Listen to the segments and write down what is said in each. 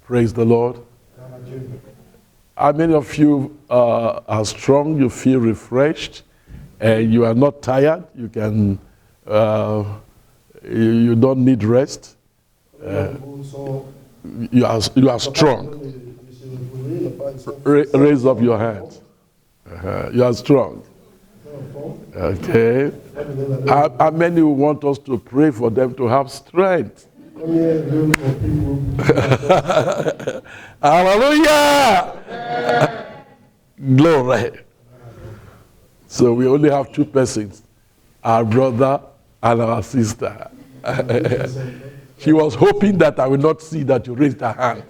Praise the Lord. How many of you are strong? You feel refreshed, and you are not tired. You can. You don't need rest. You are strong. Raise up your hand. You are strong. Okay. How many want us to pray for them to have strength? Hallelujah! Glory. So we only have two persons, our brother and our sister. She was hoping that I would not see that you raised her hand.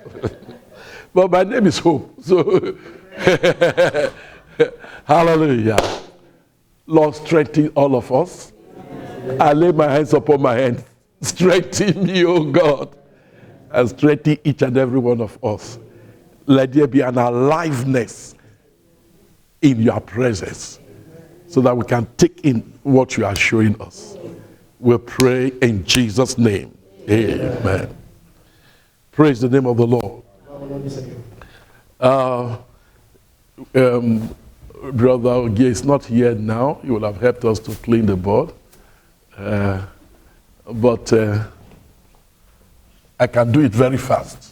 But my name is Hope. So hallelujah. Lord, strengthen all of us. I lay my hands upon my hands. Strengthen me, O God, and strengthen each and every one of us. Let there be an aliveness in your presence so that we can take in what you are showing us. We pray in Jesus' name. Amen. Praise the name of the Lord. Brother Ogie is not here now. He will have helped us to clean the board. But I can do it very fast.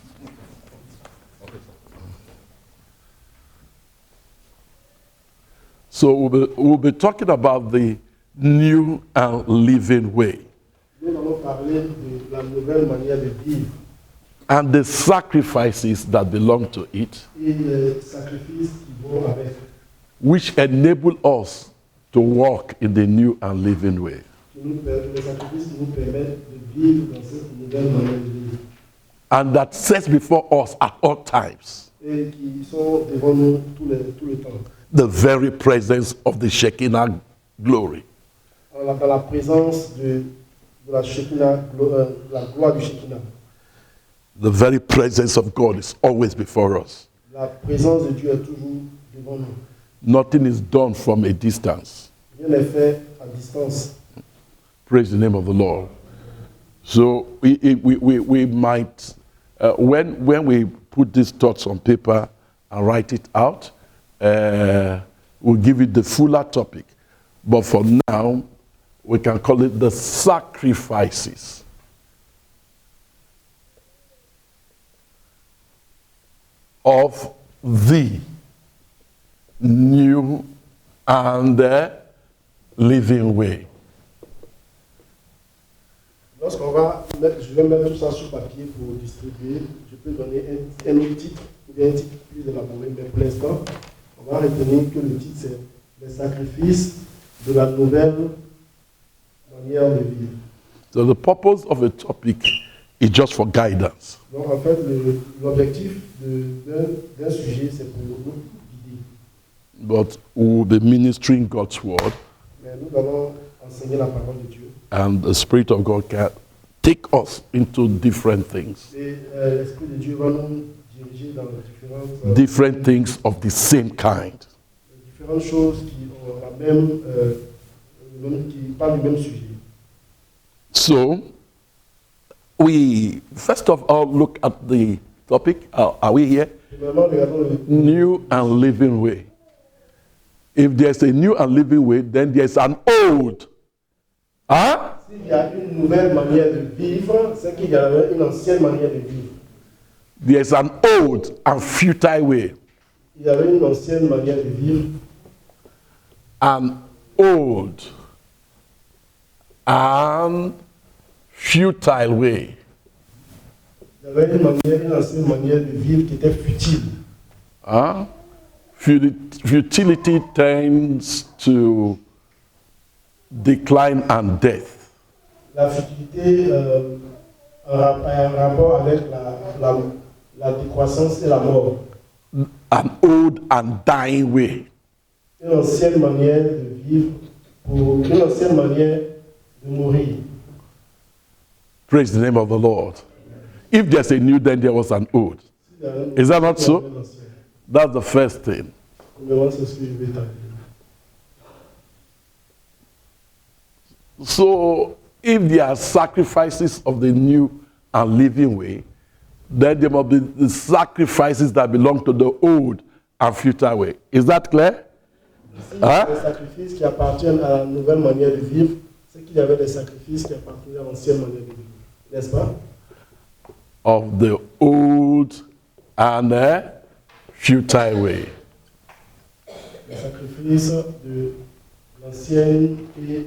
So we'll be talking about the new and living way. And the sacrifices that belong to it, which enable us to walk in the new and living way. And that sets before us at all times the very presence of the Shekinah glory. The very presence of God is always before us. Nothing is done from a distance. Praise the name of the Lord. So we might, when we put these thoughts on paper and write it out, we'll give it the fuller topic. But for now, we can call it the sacrifices of the new and living way. Lorsqu'on va mettre, je vais mettre tout ça sur papier pour distribuer, je peux donner un autre titre, ou bien un titre plus élaboré, mais pour l'instant, on va retenir que le titre c'est les sacrifices de la nouvelle manière de vivre. So the purpose of the topic is just for guidance. Donc en fait, l'objectif d'un sujet c'est pour nous guider. But we'll be ministering God's word. Mais nous allons enseigner la parole de Dieu. And the Spirit of God can take us into different things. Et l'Esprit de Dieu va nous diriger dans different things of the same kind. Différentes choses qui ont la même, qui parlent du même sujet. So, we first of all look at the topic. Are we here? New and living way. If there's a new and living way, then there's an old. Huh? S'il y a une nouvelle manière de vivre, c'est qu'il y a une ancienne manière de vivre. There's an old and futile way. Il y avait une ancienne manière de vivre. An old and futile way. Il y avait une ancienne manière de vivre qui était futile. Huh? Futility tends to decline and death. La futilité a un rapport avec la décroissance et la mort. An old and dying way. Une ancienne manière de vivre, pour une ancienne manière de mourir. Praise the name of the Lord. If there's a new, then there was an old. Is that not so? That's the first thing. So, if there are sacrifices of the new and living way, then there must be the sacrifices that belong to the old and futile way. Is that clear? Si les sacrifices qui appartiennent à la nouvelle manière de vivre, c'est qu'il y avait des sacrifices qui appartenaient à l'ancienne manière de vivre. N'est-ce pas? Of the old and futile way. Les sacrifices de l'ancienne et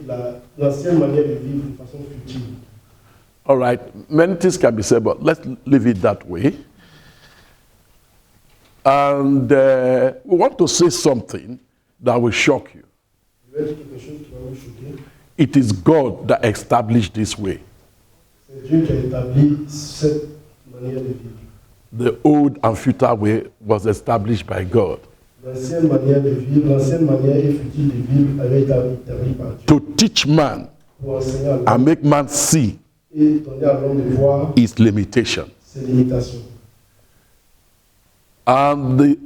l'ancienne manière de vivre de façon futile. All right, many things can be said, but let's leave it that way. And we want to say something that will shock you. Je vais dire quelque chose qui va vous choquer. It is God that established this way. C'est Dieu qui a établi cette manière de vivre. The old and futile way was established by God L'ancienne manière de vivre, l'ancienne manière et futile de vivre avait été établie par Dieu to teach man pour enseigner à and l'homme make man see et donner à l'homme de voir its limitation. ses limitations. And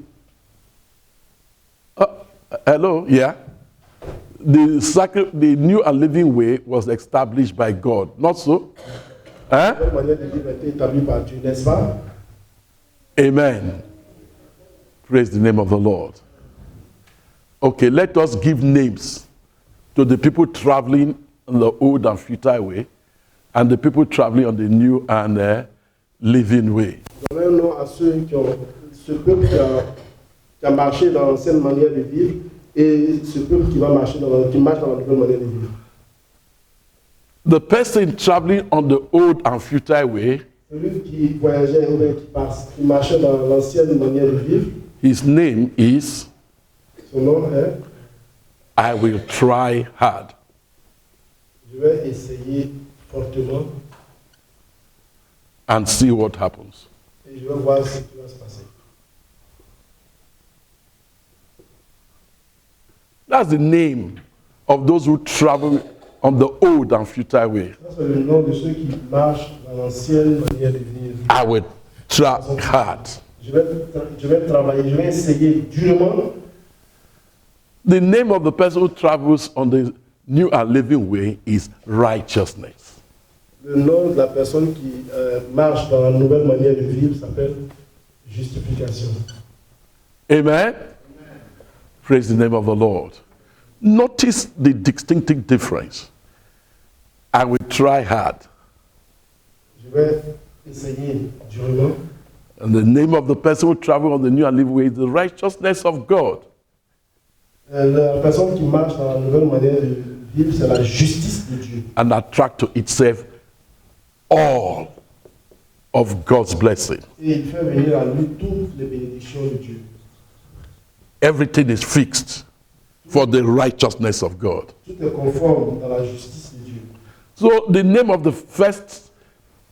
hello, yeah. The new and living way was established by God. Not so? La manière de vivre a été établie par Dieu, n'est-ce pas? Amen. Praise the name of the Lord. Okay, let us give names to the people traveling on the old and futile way and the people traveling on the new and living way. Donnons un nom à ceux qui ont ce peuple qui a marché dans l'ancienne manière de vivre et ce peuple qui marche dans la nouvelle manière de vivre. The person traveling on the old and futile way, Celui qui voyageait ou qui marchait dans l'ancienne manière de vivre, his name is son nom est I will try hard. je vais essayer fortement And see what happens. et je vais voir ce qui va se passer. That's the name of those who travel on the old and futile way. Ça, c'est le nom de ceux qui marchent dans l'ancienne manière de vivre. I will try hard. Je vais travailler, je vais essayer durement. The name of the person who travels on the new and living way is righteousness. Le nom de la personne qui marche dans la nouvelle manière de vivre s'appelle justification. Amen? Praise the name of the Lord. Notice the distinctive difference. I will try hard. Je vais essayer durement. And the name of the person who travels on the new and living way is the righteousness of God. La personne qui marche dans la nouvelle manière de vivre, c'est la justice de Dieu. And attract to itself all of God's blessing. Et il fait venir à lui toutes les bénédictions de Dieu. Everything is fixed for the righteousness of God. Tout est conforme dans la justice de Dieu. So the name of the first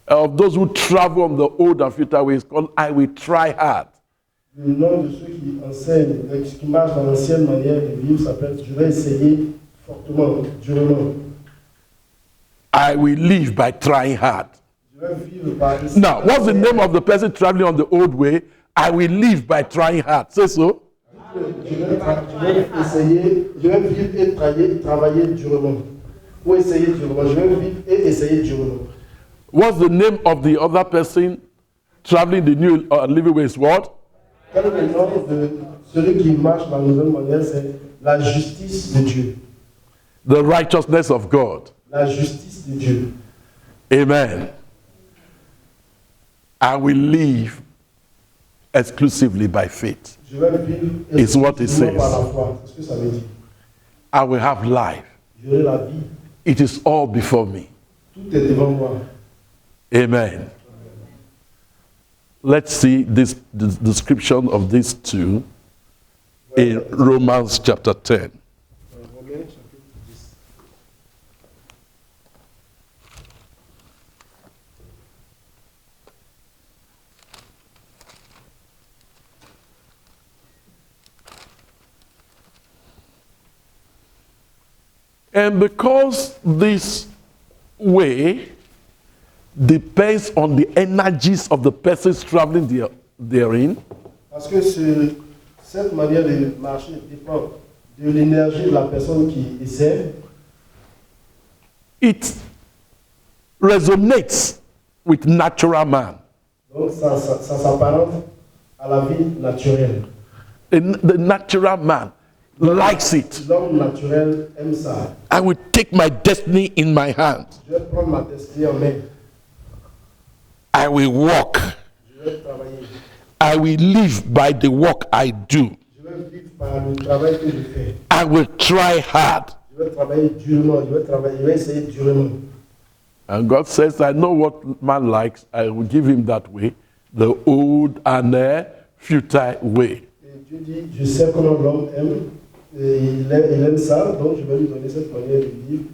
of those who travel on the old and futile way is called I will try hard. Le nom de ceux qui enseignent, qui marchent dans l'ancienne manière de vivre s'appelle je vais essayer fortement, durement. I will live by trying hard. Je vais vivre par essayer. Now, what's the name of the person traveling on the old way? I will live by trying hard. Say so. Je vais essayer, je vais vivre et travailler durement. Ou essayer durement. Je vais vivre et essayer durement. What's the name of the other person traveling the new living way is what? Quel est le nom de celui qui marche dans la nouvelle manière? C'est la justice de Dieu. The righteousness of God. La justice de Dieu. Amen. I will live exclusively by faith. Je vais vivre It's what it exclusivement says. par la foi. C'est ce que ça veut dire. I will have life. J'aurai la vie. It is all before me. Tout est devant moi. Amen. Let's see this description of these two in Romans chapter 10. Romains chapitre 10. And because this way depends on the energies of the persons traveling therein, Parce que cette manière de marcher dépend de l'énergie de la personne qui essaie. it resonates with natural man. Donc ça s'apparente à la vie naturelle. The natural man likes it. L'homme naturel aime ça. I will take my destiny in my hand. Je vais prendre ma destinée en main. I will walk. Je vais travailler. I will live by the work I do. Je vais vivre par le travail que je fais. I will try hard. Je vais travailler durement. Je vais essayer durement. And God says, I know what man likes. I will give him that way, the old and futile way. Et Dieu dit, je sais comment l'homme aime. Et il aime ça, donc je vais lui donner cette manière de vivre,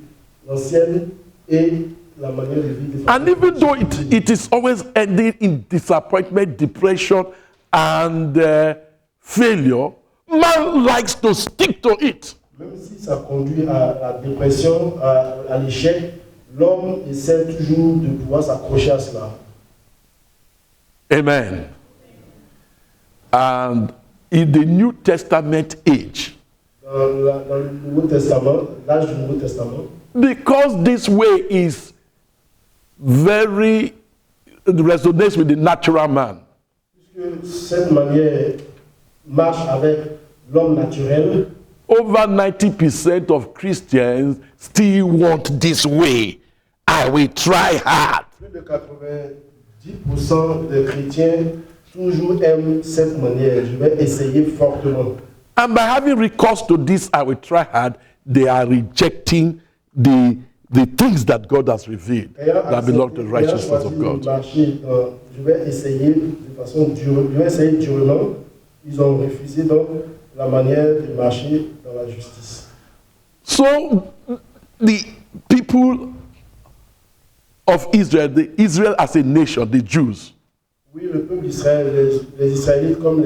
l'ancienne et la manière de vivre. And even though it is always ending in disappointment, depression, and failure, man likes to stick to it. Même si ça conduit à la dépression, à l'échec, l'homme essaie toujours de pouvoir s'accrocher à cela. Amen. And in the New Testament age, Dans le Nouveau Testament, l'âge du Nouveau Testament, because this way is very resonates with the natural man, puisque cette manière marche avec l'homme naturel, over 90% of Christians still want this way. I will try hard. plus de 90% des chrétiens toujours aiment cette manière. Je vais essayer fortement. And by having recourse to this, I will try hard, they are rejecting the things that God has revealed that belong to the righteousness of God. Je vais essayer de façon dure, je vais essayer durement. Ils ont refusé donc la manière de marcher dans la justice. So the people of Israel, Israel as a nation, the Jews, Oui, le peuple d'Israël, les Israélites comme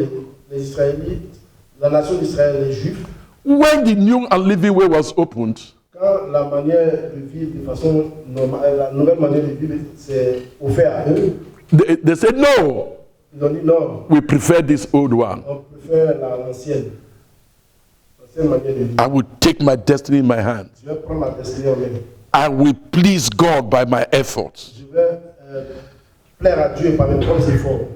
les Israélites, la nation d'Israël, les Juifs, when the new and living way was opened, quand la manière de vivre de façon normale, la nouvelle manière de vivre s'est offerte à eux, they said, no, ils ont dit non, we prefer this old one. on préfère l'ancienne manière de vivre. I will take my destiny in my hands. Je vais prendre ma destinée en main. I will please God by my efforts. Je vais plaire à Dieu par mes propres efforts.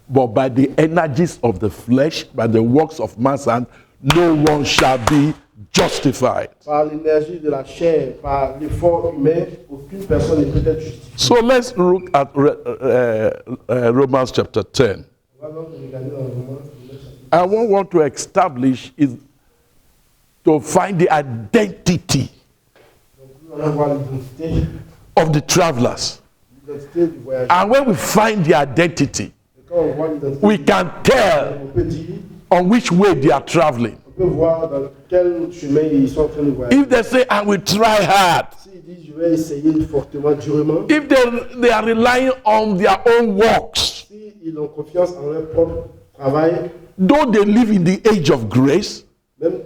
But by the energies of the flesh, by the works of man's hand, no one shall be justified. Par l'énergie de la chair, par l'effort humain, aucune personne ne peut être justifiée. So let's look at Romans chapter 10. On va donc regarder dans le Romains, I want to establish is to find the identity nous allons voir l'identité of the travelers. du voyageur. And when we find the identity, Et quand on voit l'identité, we can tell on peut dire, on which way they are traveling. on peut voir dans quel chemin ils sont en train de voyager. If they say, I will try hard, S'ils disent, je vais essayer fortement, durement, if they are relying on their own works, s'ils ont confiance en leur propre travail, though they live in the age of grace, même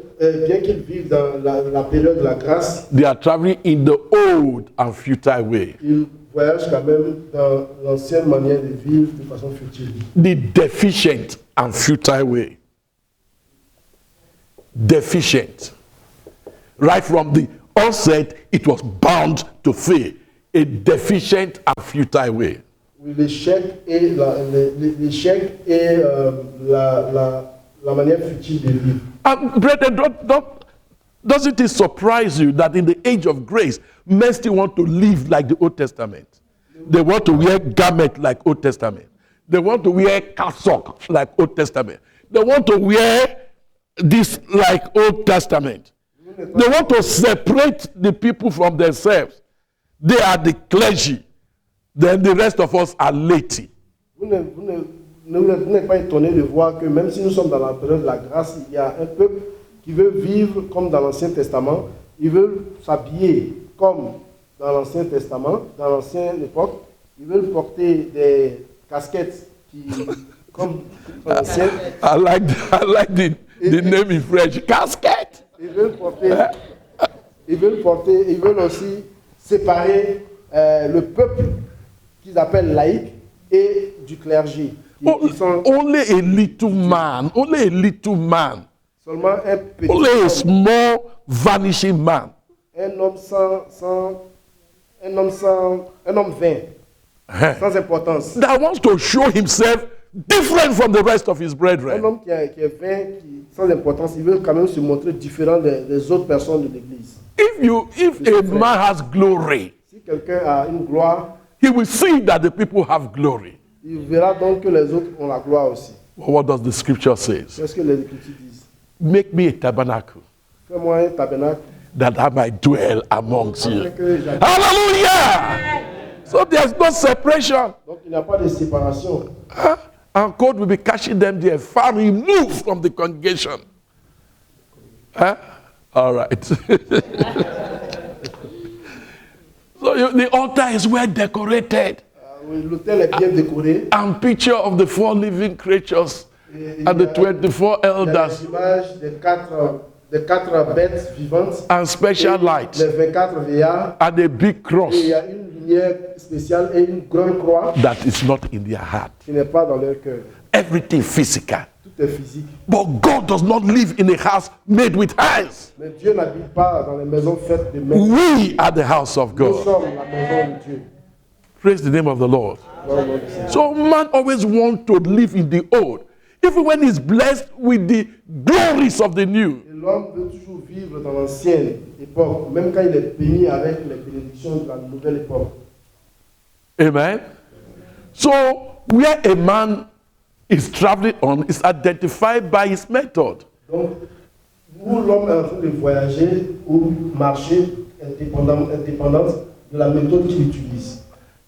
bien qu'ils vivent dans la période de la grâce, they are traveling in the old and futile way. ils voyagent quand même dans l'ancienne manière de vivre de façon futile. The deficient and futile way. Deficient. Right from the onset, it was bound to fail. A deficient and futile way. Oui, l'échec et la manière futile de vivre. And brethren, doesn't it surprise you that in the age of grace, men still want to live like the Old Testament? They want to wear garment like Old Testament. They want to wear cassock like Old Testament. They want to wear this like Old Testament. They want to separate the people from themselves. They are the clergy. Then the rest of us are laity. Vous n'êtes pas étonné de voir que même si nous sommes dans la période de la grâce, il y a un peuple qui veut vivre comme dans l'Ancien Testament. Ils veulent s'habiller comme dans l'Ancien Testament, dans l'Ancienne époque. Ils veulent porter des casquettes comme dans l'Ancienne. I like the name in French. Casket. Ils veulent aussi séparer le peuple qu'ils appellent laïque et du clergé. Only a little man. Seulement un petit Only a homme, small vanishing man. un homme vain. sans importance. that wants to show himself different from the rest of his Un brethren. homme qui est vain, sans importance, il veut quand même se montrer différent des autres personnes de l'église. If a man has glory, Si quelqu'un a une gloire, he will see that the people have glory. il verra donc que les autres ont la gloire aussi. Well, what does the scripture say? Qu'est-ce que les Écritures disent? Make me a tabernacle Fais-moi un tabernacle. that I might dwell amongst you. Afin que j'habite. Hallelujah! So there's no separation. Donc il n'y a pas de séparation. Huh? And God will be catching them there, far removed from the congregation. Huh? All right. So the altar is well decorated. Oui, l'autel est bien décoré. And picture of the 4 living creatures and the 24 Il y a elders l'image des quatre bêtes vivantes. and special lights Les 24 veillards. and a big cross Et il y a une lumière spéciale et une grande croix that is not in their heart. qui n'est pas dans leur cœur. Everything physical. Tout est physique. But God does not live in a house made with hands. Mais Dieu n'habite pas dans les maisons faites de mains. We are the house of Nous God. sommes la maison de Dieu. Praise the name of the Lord. Gloire au nom du Seigneur. So man always wants to live in the old, even when he's blessed with the glories of the new. Et l'homme veut toujours vivre dans l'ancienne époque, même quand il est béni avec les bénédictions de la nouvelle époque. Amen. So where a man is traveling on is identified by his method. Donc, où l'homme est en train de voyager ou marcher indépendant de la méthode qu'il utilise.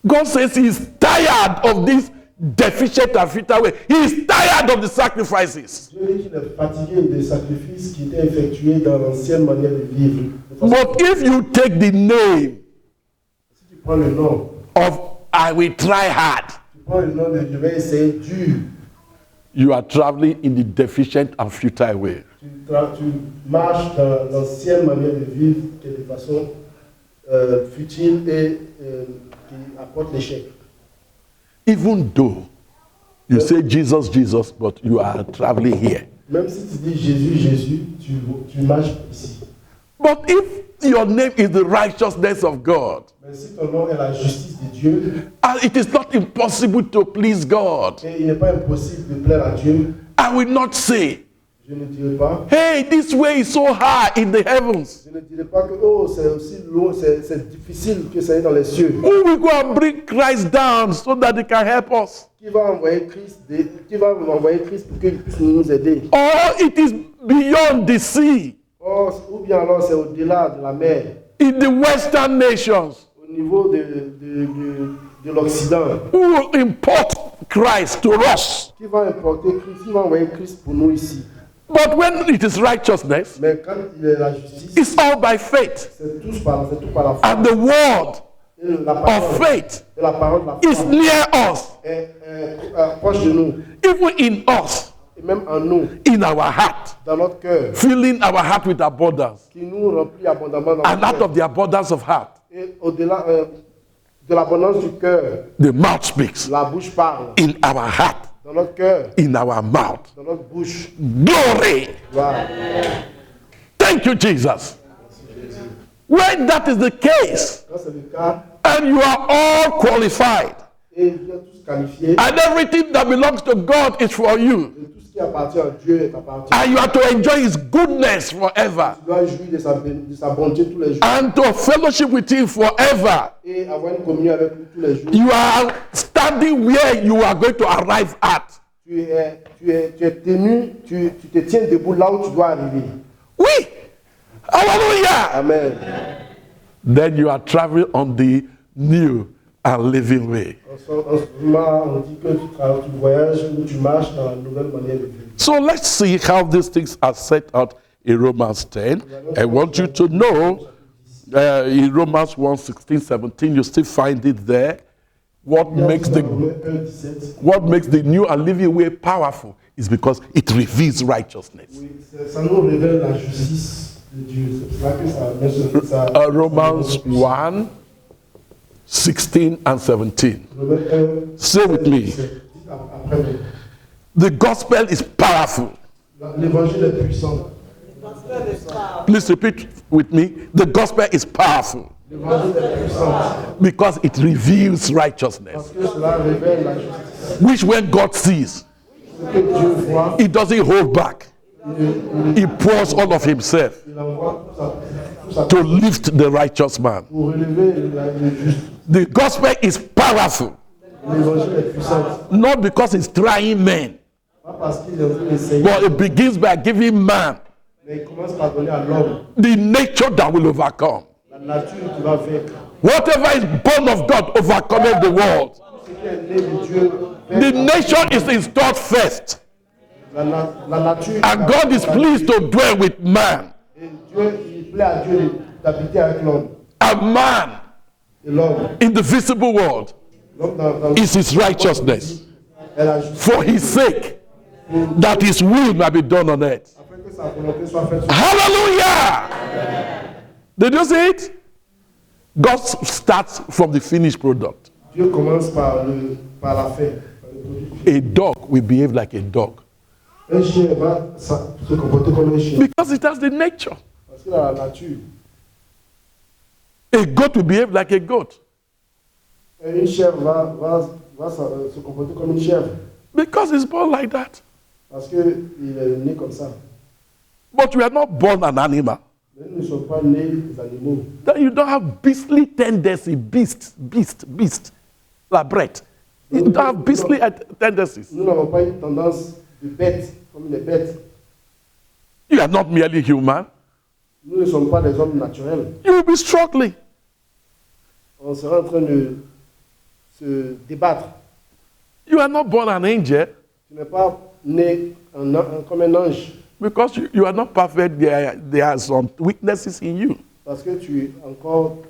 God says he's tired of this deficient and futile way. He's tired of the sacrifices. Dieu dit qu'il est fatigué des sacrifices qui étaient effectués dans l'ancienne manière de vivre. But if you take the name Si tu prends le nom, of I will try hard, tu prends le nom de je vais essayer dur, you are traveling in the deficient and futile way. tu marches dans l'ancienne manière de vivre qui est de façon futile et qui apporte l'échec. Even though you say Jesus, Jesus, but you are traveling here. Même si tu dis Jésus, Jésus, tu marches ici. But if your name is the righteousness of God, Mais si ton nom est la justice de Dieu, and it is not impossible to please God, et il n'est pas impossible de plaire à Dieu, I will not say, je ne dirai pas. hey, this way is so high in the heavens. Je ne dirai pas que oh, c'est aussi loin, c'est difficile que ça est dans les cieux. Who will go and bring Christ down so that he can help us? Qui va envoyer Christ pour qu'il puisse nous aider? Or it is beyond the sea, Oh, ou bien alors c'est au-delà de la mer, in the Western nations, au niveau de l'Occident. who will import Christ to us. Qui va importer Christ, qui va envoyer Christ pour nous ici. But when it is righteousness, Mais quand il est la justice, it's all by faith. c'est tout par la foi. And the word Et la of parole, faith et la parole de la is foi near us, est proche de nous, even in us, et même en nous, in our heart, dans notre cœur, filling our heart with abundance. qui nous remplit abondamment dans And notre out cœur. of the abundance of heart, Et au-delà de l'abondance du cœur, the mouth speaks. la bouche parle. In our heart, Dans notre cœur, in our mouth. dans notre bouche. Glory. Voilà. Thank you, Jesus. When that is the case, Quand c'est le cas, and you are all qualified, et vous êtes tous qualifiés, and everything that belongs to God is for you, et tout ce qui appartient à Dieu est appartient. and you are to enjoy His goodness forever, Tu dois jouir de sa bonté tous les jours and to fellowship with Him forever, et avoir une communion avec lui tous les jours. you are standing where you are going to arrive at. Tu es tenu, tu te tiens debout là où tu dois arriver. Oui. Hallelujah. Amen. Then you are traveling on the new and living way. En ce moment, on dit que tu voyages ou tu marches dans la nouvelle manière de vivre. So let's see how these things are set out in Romans 10. I want you to know in Romans 1, 16, 17, you still find it there. What makes the new and living way powerful is because it reveals righteousness. Oui, ça nous révèle la justice de Dieu. C'est pour ça que ça met ça. Romans 1, 16 and 17. Say with me. The gospel is powerful. L'évangile est puissant. Please repeat with me. The gospel is powerful. L'évangile est puissant. Because it reveals righteousness. Parce que cela révèle la justice. Which when God sees, Ce que Dieu voit, he doesn't hold back. He pours all of himself il envoie tout sa to lift the righteous man. pour relever le juste. The gospel is powerful, L'évangile est puissant. not because it's trying men, Pas parce qu'il est en train d'essayer, but it begins by giving man mais il commence par donner à l'homme the nature that will overcome. la nature qui va vaincre. Whatever is born of God overcometh the world. Ce qui est né de Dieu The vaincre nation is installed first, la nature. and God is pleased to dwell with man. Et Dieu, il plaît à Dieu d'habiter avec l'homme. A man Et l'homme, in the visible world l'homme dans is his righteousness, est la justice, for his sake, that his will may be done on earth. afin que sa volonté soit faite sur Hallelujah! Did you see it? God starts from the finished product. Dieu commence par la fin. Par le produit. A dog will behave like a dog Un chien va se comporter comme un chien. because it has the nature. Parce qu'il a la nature. A goat will behave like a goat Et une chèvre va se comporter comme une chèvre. because it's born like that. Parce qu'il est né comme ça. But we are not born an animal. Mais nous ne sommes pas nés des animaux. Then you don't have beastly tendency, beast, la bread. You don't have beastly tendencies. Nous n'avons pas une tendance de bête, comme les bêtes. You are not merely human. Nous ne sommes pas des hommes naturels. You will be struggling. On sera en train de se débattre. You are not born an angel Tu n'es pas né comme un ange. because you are not perfect. There are some weaknesses in you. Parce que tu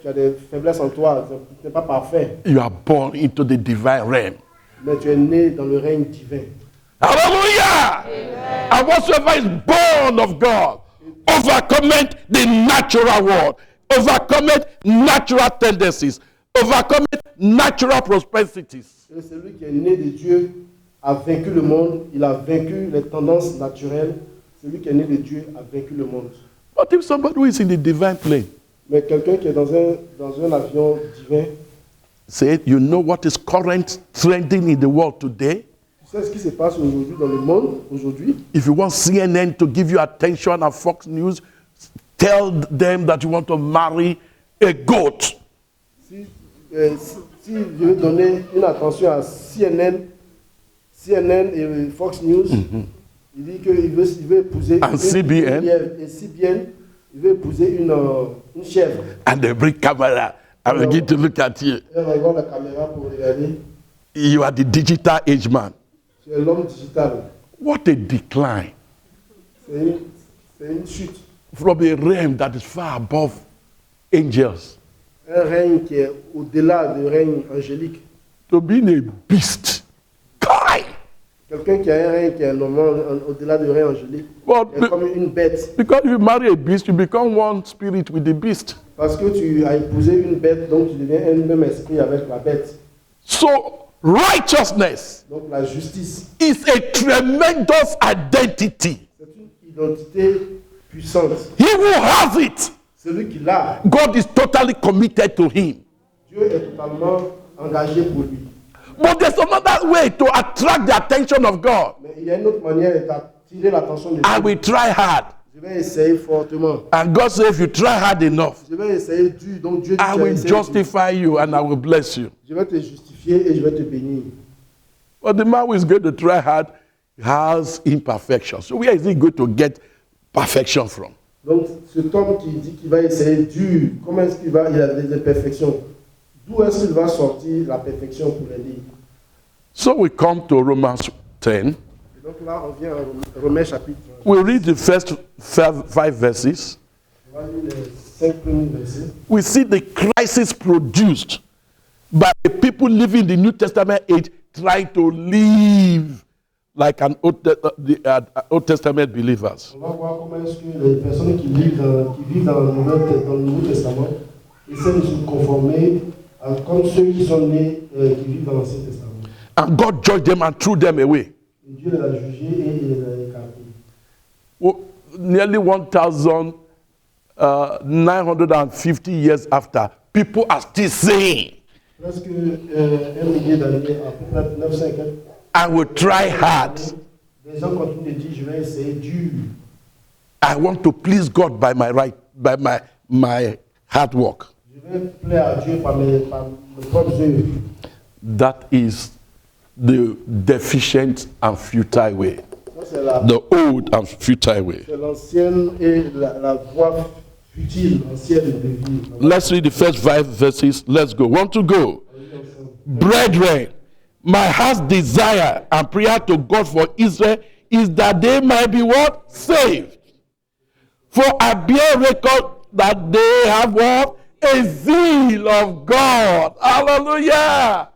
as des faiblesses en toi. Tu n'es pas parfait. You are born into the divine realm. Mais tu es né dans le règne divin. Hallelujah! Amen. And whatsoever is born of God overcometh the natural world, overcometh natural tendencies, overcometh natural propensities. Et celui qui est né de Dieu a vaincu le monde. Il a vaincu les tendances naturelles. Celui qui est né de Dieu a vaincu le monde. But if somebody who is in the divine plane Mais quelqu'un qui est dans un avion divin, said, you know what is current trending in the world today? tu sais ce qui se passe aujourd'hui dans le monde, aujourd'hui? If you want CNN to give you attention and Fox News, tell them that you want to marry a goat. Si je veux donner une attention à CNN et Fox News, il dit qu'il veut épouser And CBN. Et CBN, il veut épouser une chèvre. And they bring camera and begin to look at you. Elle va voir la caméra pour regarder. You are the digital age man. Tu es l'homme digital. What a decline C'est une chute. from a realm that is far above angels Un règne qui est au-delà du règne angélique. to being a beast. Kai! Quelqu'un qui a un règne qui est normal au-delà du règne angélique. But Est comme une bête. because you marry a beast, you become one spirit with the beast. Parce que tu as épousé une bête, donc tu deviens un même esprit avec la bête. So righteousness Donc la justice, is a tremendous identity. c'est une identité puissante. He who has it, Celui qui l'a, God is totally committed to him. Dieu est totalement engagé pour lui. But there's another way to attract the attention of God. Mais il y a une autre manière d'attirer l'attention de I Dieu. will try hard. Je vais essayer fortement. And God said, if you try hard enough, Je vais essayer dur. Donc Dieu dit, I tu vas will essayer dur. justify you and I will bless you. Je vais te justifier et je vais te bénir. But the man who is going to try hard has imperfection. So where is he going to get perfection from? Donc cet homme qui dit qu'il va essayer dur, comment est-ce qu'il va, il a des imperfections. D'où est-ce qu'il va sortir la perfection pour les lire? So we come to Romans 10. Et donc là, on vient à Romains chapitre. We read the first five verses. On va lire les 5 premiers versets. We see the crisis produced by the people living in the New Testament age trying to live like an Old Testament believers. On va voir comment est-ce que les personnes qui vivent dans le Nouveau Testament essaient de se conformer comme ceux qui sont nés, qui vivent dans l'Ancien Testament. And God judged them and threw them away. Et Dieu les a jugés et il les a écartés. Well, nearly 1,950 years after, people are still saying, Presque 1 millier d'années, à peu près 950, I will try hard. les gens continuent de dire, je vais essayer dur. I want to please God by my hard work. Je vais plaire à Dieu par mes propres œuvres. That is the deficient and futile way. Ça, c'est la- The old and futile way. c'est l'ancienne et la voie futile, ancienne de vie. Let's read the first 5 verses. Let's go. Want to go? Brethren, my heart's desire and prayer to God for Israel is that they might be what? Saved. For I bear record that they have what? A zeal of God. Hallelujah.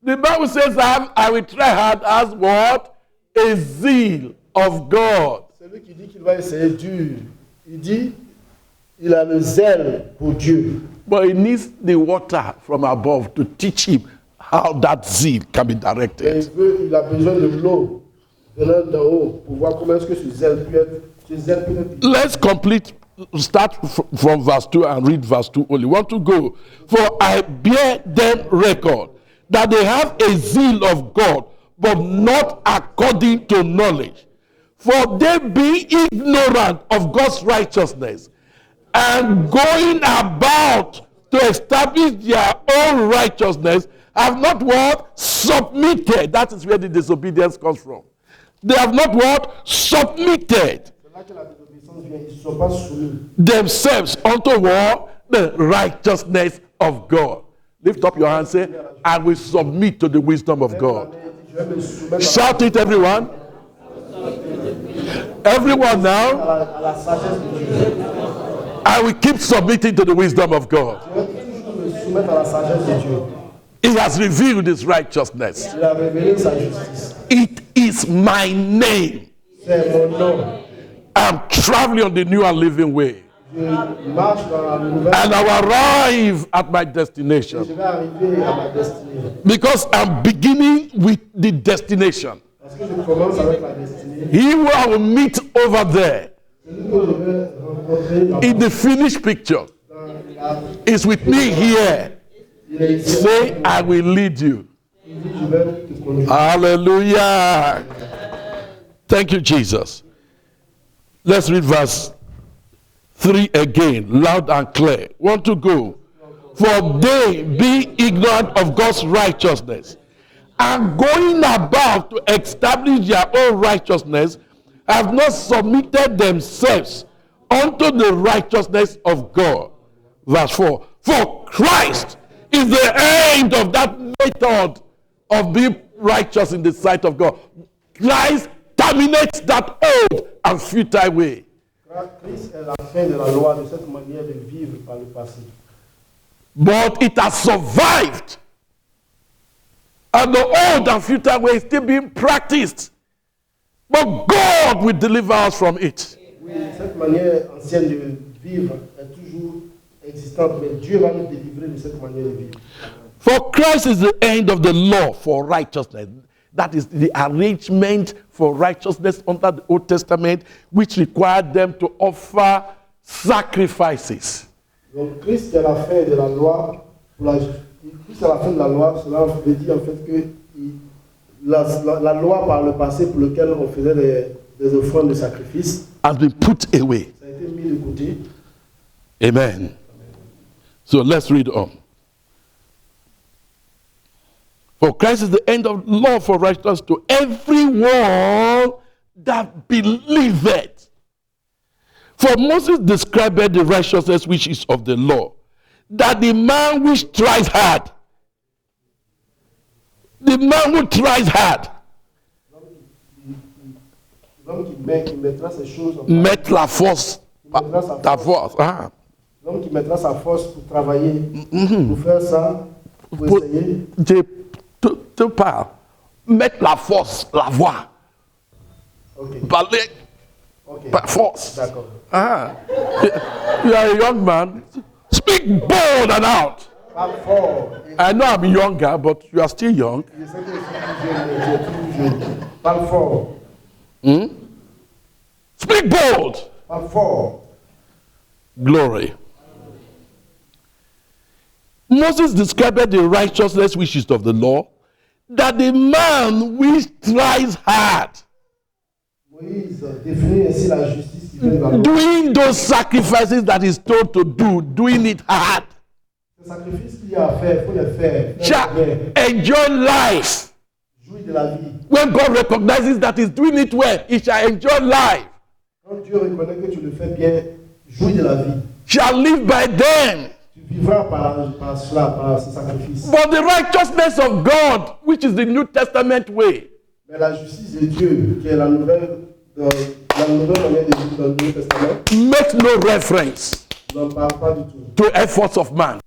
The Bible says I will try hard as what? A zeal of God. Celui qui dit qu'il va essayer dur, il dit il a le zèle pour Dieu. But he needs the water from above to teach him how that zeal can be Et directed. il a besoin de l'eau venant d'en haut pour voir comment est-ce que ce zèle peut être. Let's start from verse 2 and read verse 2 only. Want to go? For I bear them record that they have a zeal of God, but not according to knowledge. For they being ignorant of God's righteousness and going about to establish their own righteousness, have not what? Submitted. That is where the disobedience comes from. They have not what? Submitted themselves unto what? The righteousness of God. Lift up your hand and say, I will submit to the wisdom of God. Shout it, everyone. Everyone now. I will keep submitting to the wisdom of God. He has revealed his righteousness. It is my name. I'm traveling on the new and living way. And I'll arrive at my destination. Because I'm beginning with the destination. He who I will meet over there in the finished picture is with me here. Say, I will lead you. Hallelujah. Thank you, Jesus. Let's read verse 3 again, loud and clear. Want to go? For they, being ignorant of God's righteousness, and going about to establish their own righteousness, have not submitted themselves unto the righteousness of God. Verse 4. For Christ is the end of that method of being righteous in the sight of God. Christ terminates that old and futile way. Christ est la fin de la loi de cette manière de vivre par le passé. But it has survived. And the old and futile way is still being practiced. But God will deliver us from it. Oui, cette manière ancienne de vivre est toujours existante, mais Dieu va nous délivrer de cette manière de vivre. For Christ is the end of the law for righteousness. That is the arrangement for righteousness under the Old Testament, which required them to offer sacrifices. Donc Christ est la fin de la loi. Christ est la fin de la loi. Cela veut dire en fait que la loi par le passé pour lequel on faisait des offrandes de sacrifice Has been put away. ça a été mis de côté. Amen. So let's read on. For Christ is the end of law for righteousness to everyone that believeth. For Moses described the righteousness which is of the law, that the man which tries hard, the man who tries hard, L'homme qui mettra ses choses en met la force, ta force. Ah. L'homme qui mettra sa force pour travailler, pour faire ça, pour Pour- essayer. te parle, mettre la force, la voix, Ok, parler ok. par force. D'accord. Ah, you are a young man. Speak bold and out. Parle fort. I know I'm younger, but you are still young. Je sais que je suis plus jeune, mais tu es toujours jeune. Parle fort. Speak bold. Parle fort. Glory. Moses described the righteousness which is of the law, that the man which tries hard, Moïse définit ainsi la justice qui vient de la loi. doing those sacrifices that he's told to do, doing it hard, Ces sacrifices qu'il y a à faire, il faut les faire. shall enjoy life. Jouir de la vie. When God recognizes that he's doing it well, he shall enjoy life, Quand Dieu reconnaît que tu le fais bien, jouir de la vie. shall live by them. Tu vivras par cela, par ce sacrifice. But the righteousness of God, which is the New Testament way, Mais la justice de Dieu, qui est la nouvelle manière de vivre dans le Nouveau Testament, makes no reference n'en parle pas du tout. to efforts of man.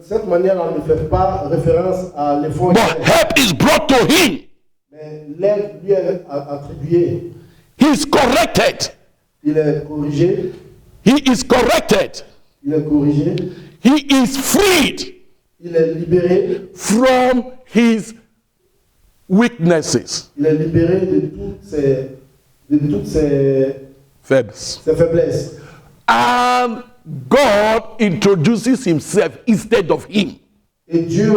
Cette manière-là ne fait pas référence à l'effort But humain. help is brought to him. Mais l'aide lui est attribuée. He's corrected. Il est corrigé. He is corrected. Il est corrigé. He is freed Il est libéré. from his weaknesses. Il est libéré de toutes ses faiblesses. And God introduces himself instead of him. Et Dieu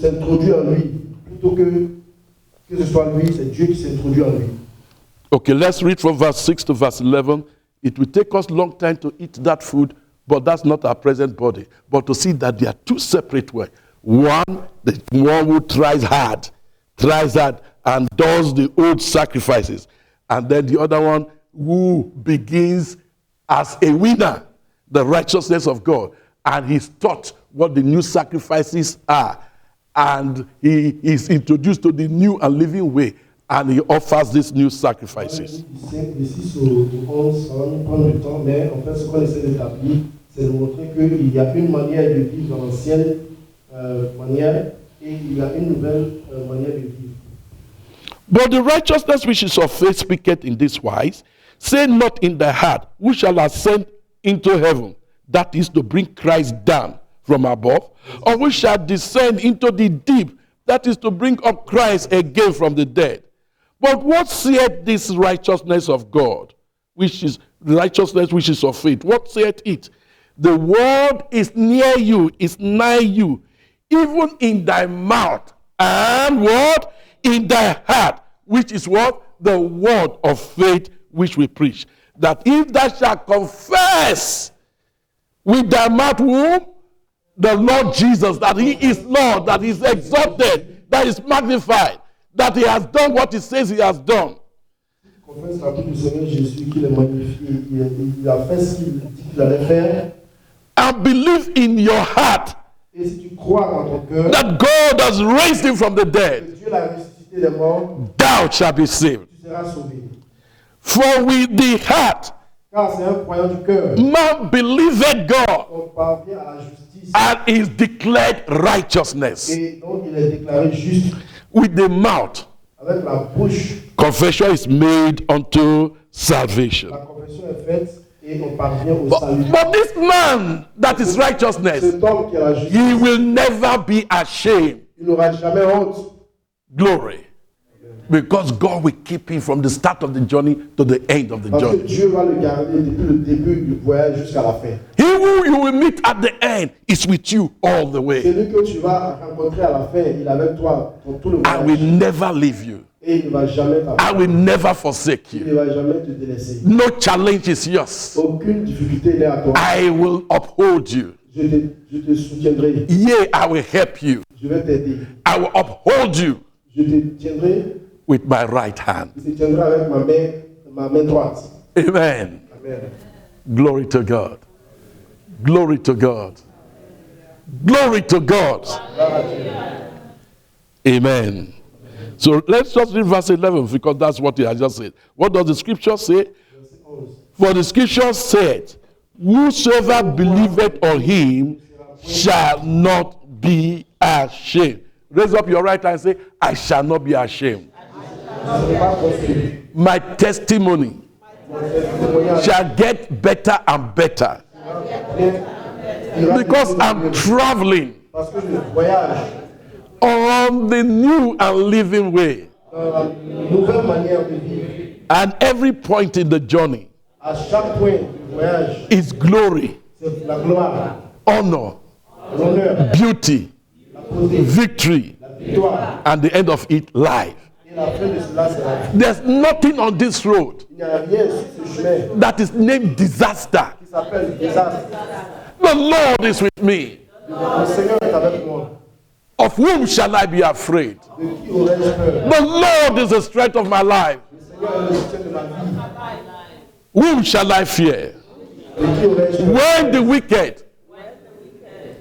s'introduit en lui. Plutôt que ce soit lui, c'est Dieu qui s'introduit en lui. Okay, let's read from verse 6 to verse 11. It will take us long time to eat that food, but that's not our present body. But to see that there are two separate ways. One, the one who tries hard and does the old sacrifices. And then the other one who begins as a winner, the righteousness of God. And he's taught what the new sacrifices are. And he is introduced to the new and living way. And he offers these new sacrifices. De 6 au 11, ça va nous prendre du temps, mais en fait, ce qu'on essaie d'établir, c'est de montrer qu'il y a une manière de vivre dans l'ancienne manière et il y a une nouvelle manière de vivre. But the righteousness which is of faith speaketh in this wise, say not in the heart, who shall ascend into heaven, that is to bring Christ down from above, or who shall descend into the deep, that is to bring up Christ again from the dead. But what saith this righteousness of God, which is righteousness which is of faith? What saith it? The word is near you, is nigh you, even in thy mouth, and what? In thy heart, which is what? The word of faith which we preach. That if thou shalt confess with thy mouth whom? The Lord Jesus, that he is Lord, that he is exalted, that he is magnified, that he has done what he says he has done. Confesse la bouche du Seigneur Jésus qu'il est magnifié, il a fait ce qu'il dit qu'il allait faire. And believe in your heart Et si tu crois dans ton cœur that God has raised him from the que dead, Dieu l'a ressuscité des morts, thou shalt be saved. tu seras sauvé. For with the heart Car c'est un croyant du cœur. man believeth God On parvient à la justice and is declared righteousness. et donc il est déclaré juste. With the mouth, Avec la bouche, confession is made unto salvation. la confession est faite et on parvient au salut. But this man that is righteousness, Cet homme qui a la justice, he will never be ashamed. il n'aura jamais honte. Glory. Because God will keep him from the start of the journey to the end of the Parce que journey. Dieu va le garder depuis le début du voyage jusqu'à la fin. He who you will meet at the end is with you all the way. Celui que tu vas rencontrer à la fin, il est avec toi pour tout le I will voyage. never leave you. Et il ne va jamais I t'abandonner. will never forsake Il you. ne va jamais te délaisser. No challenge is yours. Aucune difficulté n'est à toi. I will uphold you. Je te soutiendrai. Yea, I will help you. Je vais t'aider. I will uphold you Je te tiendrai. with my right hand. Je te tiendrai avec ma main droite. Amen. Amen. Glory to God. Glory to God. Glory to God. Amen. So let's just read verse 11 because that's what he has just said. What does the scripture say? For the scripture said, whosoever believeth on him shall not be ashamed. Raise up your right hand and say, I shall not be ashamed. My testimony shall get better and better because I'm traveling Parce que je voyage on the new and living way. dans la nouvelle manière de vivre. And every point in the journey À chaque point du voyage, is glory, c'est la gloire, honor, l'honneur, beauty, la beauté, victory, la victoire. and the end of it, life. Et la fin de cela, c'est la vie. There's nothing on this road Il n'y a rien sur ce chemin that is named disaster. qui s'appelle désastre. The Lord is with me. Le Seigneur est avec moi. Of whom shall I be afraid? De qui aurais-je peur? The Lord is the strength of my life. Le Seigneur est le soutien de ma vie. Whom shall I fear? De qui aurais-je peur? When the wicked,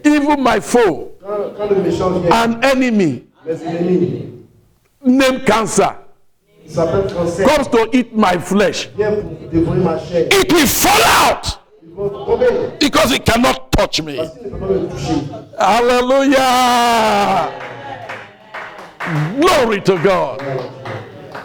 even my foe, Quand le méchant vient, an enemy mes ennemis, named cancer, qui s'appelle cancer, comes to eat my flesh, vient pour dévorer ma chair, it will fall out ils vont tomber because it cannot touch me. parce qu'ils ne peuvent pas me toucher. Hallelujah! Glory to God.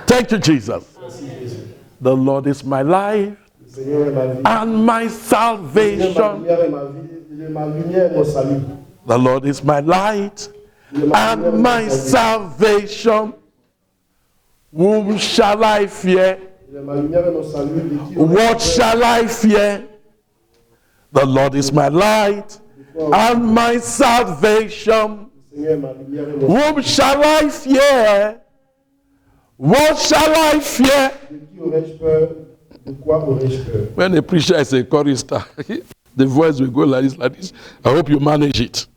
Thank you, Jesus. Merci Jésus. The Lord is my life Le Seigneur est ma vie. and my Le Seigneur, ma salvation. lumière est ma vie. Il est ma lumière et mon salut. The Lord is my light Il est ma lumière et and mon my salut. salvation. Whom shall I fear? Il est ma lumière et mon salut. De qui What aurais-je peur? shall I fear? The Lord is my light and my salvation. Le Seigneur est ma lumière et mon salut. Whom shall I fear? What shall I fear? De qui aurais-je peur? De quoi aurais-je peur? When a preacher is a chorister, the voice will go like this, like this. I hope you manage it.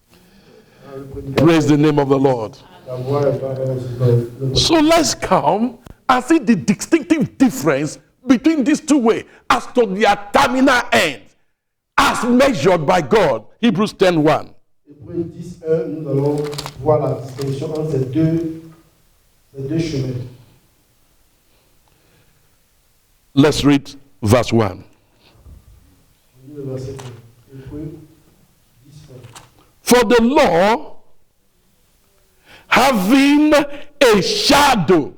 Praise the name of the Lord. La voix est pas vraiment- So let's come and see the distinctive difference between these two ways as to their terminal end, as measured by God. Hebrews 10:1. Hébreux 10:1, nous allons voir la distinction entre ces deux chemins. Let's read verse 1. On lit le verset 1. Hébreux 10:1. For the law, having a shadow,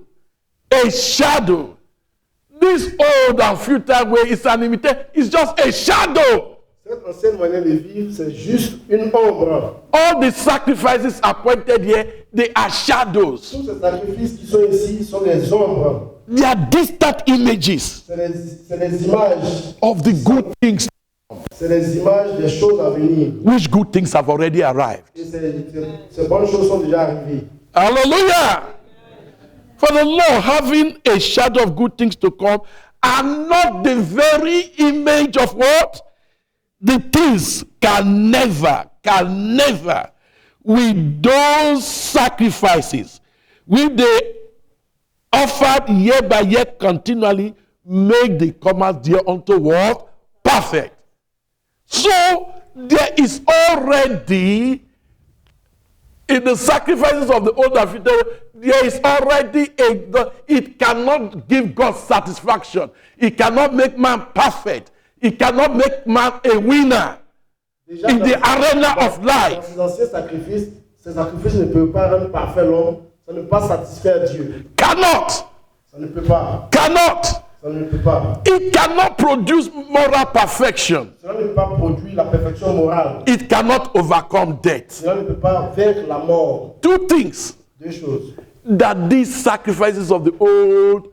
this old and futile way is an imitation, it's just a shadow. Cette ancienne manière de vivre, c'est juste une ombre. All the sacrifices appointed here, they are shadows. Tous ces sacrifices qui sont ici sont des ombres. They are distant images C'est des images. of the good things, C'est des images des choses à venir. which good things have already arrived. Et ces bonnes choses sont déjà arrivées. Hallelujah. For the law, having a shadow of good things to come, and not the very image of what? The things can never, with those sacrifices, which they offered year by year continually, make the comers thereunto what? Perfect. So there is already, in the sacrifices of the old and future, there is already it cannot give God satisfaction. It cannot make man perfect. It cannot make man a winner Déjà, in the dans- arena of Dans life. ces anciens sacrifices, ces sacrifices ne peuvent pas rendre parfait l'homme. Ça ne peut pas satisfaire Dieu. Cannot, Ça ne peut pas. cannot. Ça ne peut pas. It cannot produce moral perfection. Cela ne peut pas produire la perfection morale. It cannot overcome death. Cela ne peut pas vaincre la mort. Two things Deux choses. that these sacrifices of the old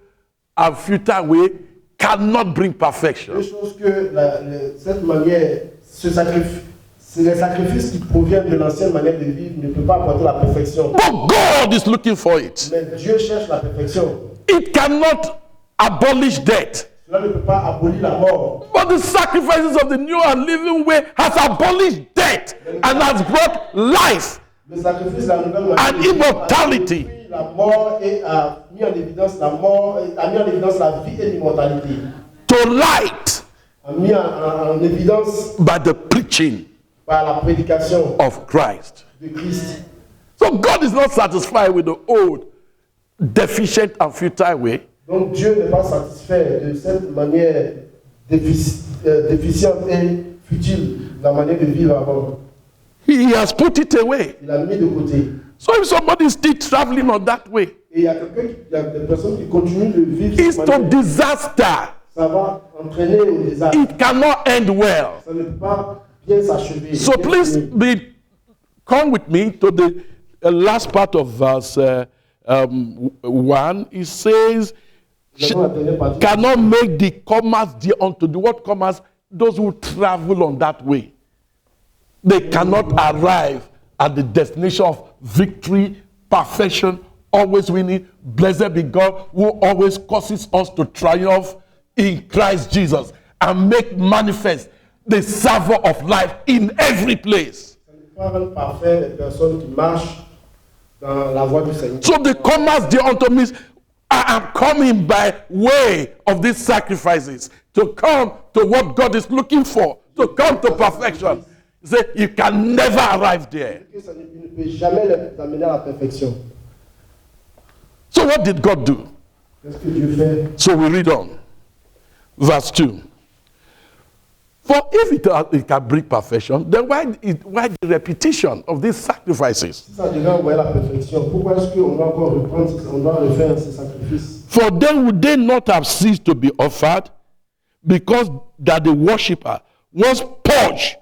and future way cannot bring Deux perfection. choses que cette manière, c'est les sacrifices qui proviennent de l'ancienne manière de vivre ne peut pas apporter la perfection. But God is looking for it. Mais Dieu cherche la perfection. It cannot abolish death. Cela ne peut pas abolir la mort. But the sacrifices of the new and living way has abolished death and has brought life. Le sacrifice de la nouvelle manière And de vivre immortality. a détruit la mort et a mis en évidence la mort, a mis en évidence la vie et l'immortalité. To light A mis en évidence by the preaching par la prédication of Christ. de Christ. So God is not satisfied with the old, deficient and futile way. Donc Dieu n'est pas satisfait de cette manière déficiente et futile, la manière de vivre avant. He has put it away. Il l'a mis de côté. So if somebody is still traveling on that way, Et il y a des personnes qui continuent de vivre it's cette to manière. disaster. Ça va entraîner au désastre. It cannot end well. Ça ne peut pas bien s'achever. So bien please finir. come with me to the last part of verse 1. It says, Nous avons la dernière partie. cannot make the comers thereunto. The word comers, those who travel on that way. They cannot arrive at the destination of victory, perfection, always winning. Blessed be God who always causes us to triumph in Christ Jesus and make manifest the savor of life in every place. Parfait, les personnes qui marchent dans la voie du Seigneur. So the comers there unto me, I am coming by way of these sacrifices to come to what God is looking for, to come to perfection. He said, you can never arrive there. Ça ne peut jamais les amener à la perfection. So what did God do? Qu'est-ce que Dieu fait? So we read on. Verse 2. For if it can bring perfection, then why the repetition of these sacrifices? Si ça devait envoyer la perfection, pourquoi est-ce qu'on doit encore reprendre, on doit refaire ces sacrifices? For then would they not have ceased to be offered, because that the worshipper, once purged,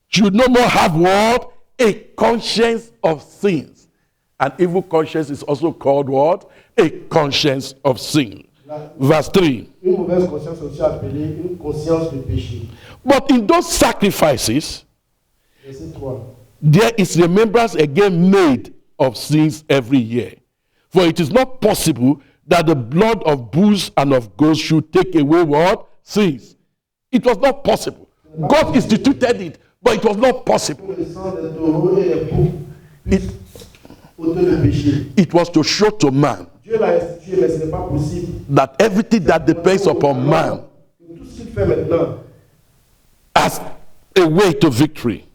should no more have what? A conscience of sins. An evil conscience is also called what? A conscience of sin. Verse 3. Une mauvaise conscience aussi appelée une conscience de péché. But in those sacrifices, Verset 3. there is remembrance again made of sins every year. For it is not possible that the blood of bulls and of goats should take away what? Sins. It was not possible. God instituted it, but it was not possible. Le sang des taureaux et des boucs puisse ôter le péché. It was to show to man Dieu l'a institué, mais ce n'est pas possible. that everything that depends upon man Tout ce qu'il fait maintenant, as a way to victory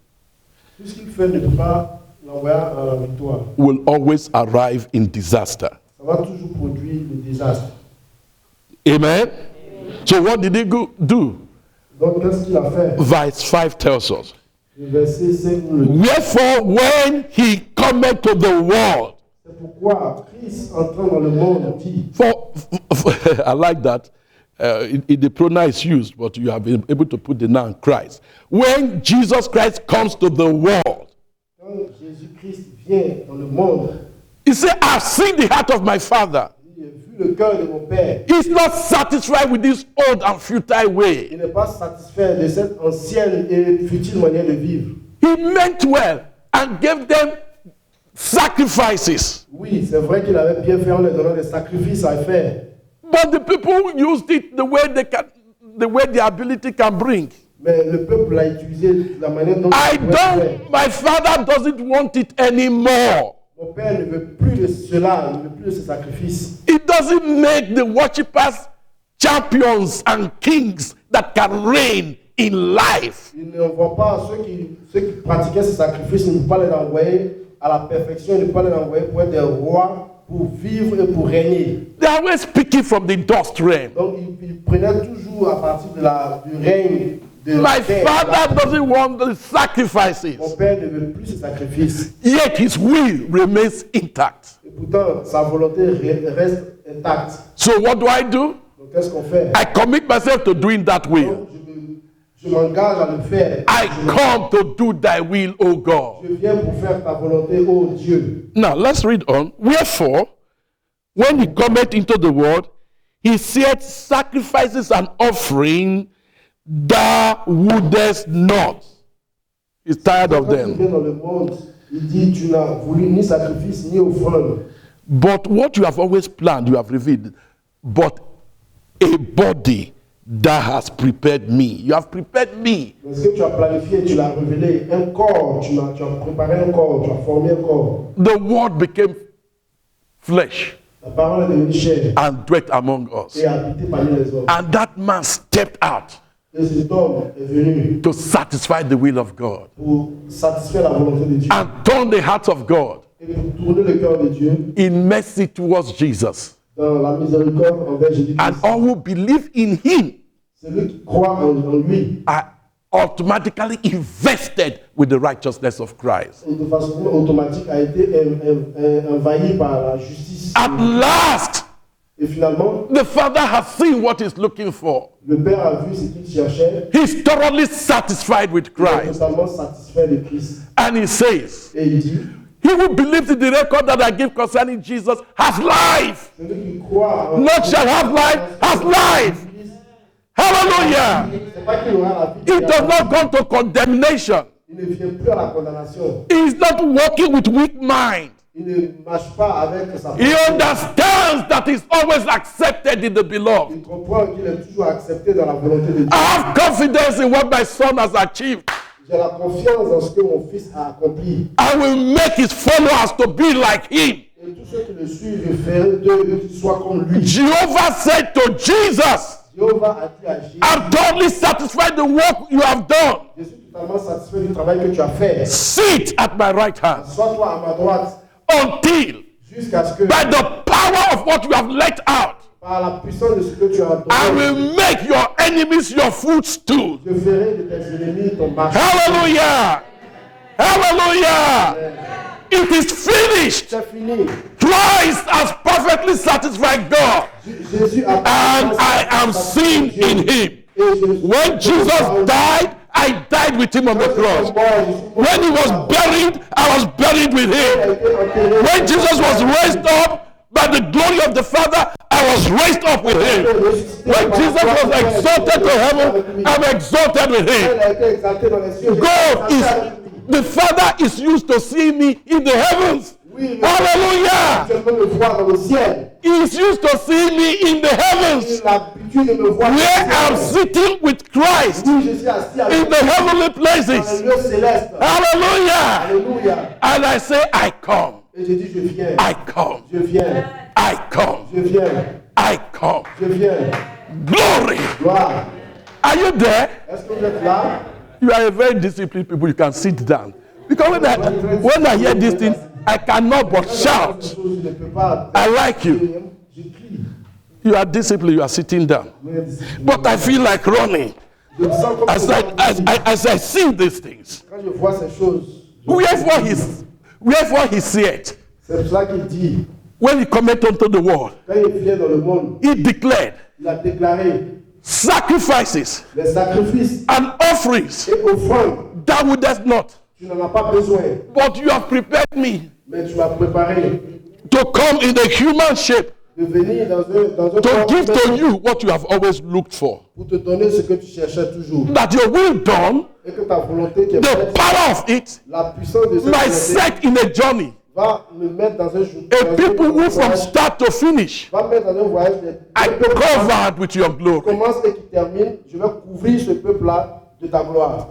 tout ce qu'il fait ne peut pas l'envoyer à la victoire. will always arrive in disaster. Ça va toujours produire le désastre. Amen? So what did he do? Donc, qu'est-ce qu'il a fait? Verse 5 tells us. Le verset 5 nous le dit. Wherefore, when he cometh to the world, C'est pourquoi Christ entrant dans le monde dit. for I like that. The pronoun is used, but you have been able to put the noun Christ. When Jesus Christ comes to the world, Quand Jésus-Christ vient dans le monde, he said, I've seen the heart of my Father. il a vu le cœur de mon Père. He's not satisfied with this old and futile way. Il n'est pas satisfait de cette ancienne et futile manière de vivre. He meant well and gave them sacrifices. Oui, c'est vrai qu'il avait bien fait en leur donnant des sacrifices à faire. But the people used it the way their ability can bring. Mais le peuple l'a utilisé de la manière dont I il pouvait faire. my Father doesn't want it anymore. Mon Père ne veut plus de cela, ne veut plus de ce sacrifice. It doesn't make the worshippers champions and kings that can reign in life. Il n'envoie pas ceux qui pratiquaient ce sacrifice, il ne peut pas les envoyer à la perfection, il ne peut pas les envoyer pour être des rois, pour vivre et pour régner. They are always speaking from the dust realm. Donc il prenait toujours à partir du règne de My terre. Father doesn't want the sacrifices, Mon Père ne veut plus ce sacrifice. yet his will remains intact. Et pourtant, sa volonté reste intacte. So what do I do? Donc qu'est-ce qu'on fait? I commit myself to doing that will. Donc, je m'engage à le faire. I come to do thy will, O God. Je viens pour faire ta volonté, ô Dieu. Now let's read on. Wherefore, when he cometh into the world, he said, sacrifices and offering thou wouldest not. He's tired of Quand il them. vient dans le monde, il dit, tu n'as voulu ni sacrifice ni offrande. But what you have always planned, you have revealed. But a body thou hast prepared me. You have prepared me. Mais ce que tu as planifié, tu l'as révélé. Un corps, tu as préparé un corps, tu as formé un corps. The word became flesh La parole est devenue chair and dwelt among us. et a habité parmi les hommes. And that man stepped out Et cet homme est venu to satisfy the will of God pour satisfaire la volonté de Dieu and turn the heart of God et pour tourner le cœur de Dieu in mercy towards Jesus. dans la miséricorde envers And Jésus-Christ. all who believe in him Celui qui croit en lui are automatically invested with the righteousness of Christ. de façon automatique a été envahi par la justice. At last, Et finalement, the Father has seen what he's looking for. le Père a vu ce qu'il cherchait. He's thoroughly satisfied with Il est Christ. totalement satisfait de Christ. And he says, Et il dit, he who believes in the record that I give concerning Jesus has life. celui qui croit en Not shall have life, has life. Hallelujah. c'est pas qu'il aura la vie. It does not come to condemnation. Il ne vient plus à la condamnation. He is not walking with weak mind. Il ne marche pas avec sa He pensée. understands that he's always accepted in the beloved. Il comprend qu'il est toujours accepté dans la volonté de Dieu. I have confidence in what my son has achieved. J'ai la confiance dans ce que mon fils a accompli. I will make his followers to be like him. Et tous ceux qui le suivent, je ferai d'eux qu'ils soient comme lui. Jehovah said to Jesus, Jéhovah a dit à Jésus, I'm totally satisfied with the work you have done. je suis totalement satisfait du travail que tu as fait. Sit at my right hand Sois-toi à ma droite until, jusqu'à ce que, by the power of what you have let out, par la puissance de ce que tu as I donné, will make your enemies your footstool. je ferai de tes ennemis ton marché. Hallelujah! Hallelujah! It is finished. C'est fini. Christ has perfectly satisfied God, Jésus a and I am seen in him. When Jesus died, I died with him on the cross. When he was buried, I was buried with him. When Jesus was raised up by the glory of the Father, I was raised up with him. When Jesus was exalted to heaven, I'm exalted with him. God is, the Father is used to see me in the heavens. Hallelujah! Je peux me voir dans le ciel. He is used to see me in the heavens, Il a l'habitude de me voir dans where le I'm ciel. sitting with Christ Oui, je suis assis avec in the heavenly dans places. le lieu céleste. Hallelujah! Alléluia. And I say, I come, Et je dis, je viens. I come, Je viens. I come, Je viens. I come. Je viens. Glory! Gloire. Are you there? Est-ce que vous êtes là? You are a very disciplined people. You can sit down. Because when I hear these things, I cannot but shout. Je ne peux pas. I like you. Je crie. You are disciplined. You are sitting down. But I feel like running Je me sens comme as I see these things. quand je vois ces choses. Wherefore he said, C'est pour cela qu'il dit, when he cometh unto the world, quand il vient dans le monde, he declared il a déclaré sacrifices les sacrifices and offerings et offrandes. thou wouldest not, Tu n'en as pas besoin, but you have prepared me mais tu as préparé to come in the human shape de venir dans un to corps give to humain you what you have always looked for. pour te donner ce que tu cherchais toujours. That your will done, Et que ta volonté qui est the faite, power of it, la puissance de cette might volonté set in a journey. va me mettre dans un jour. A people who from start to finish Va me mettre dans un voyage are covered with your glory. commence et qui termine. Je vais couvrir ce peuple-là de ta gloire.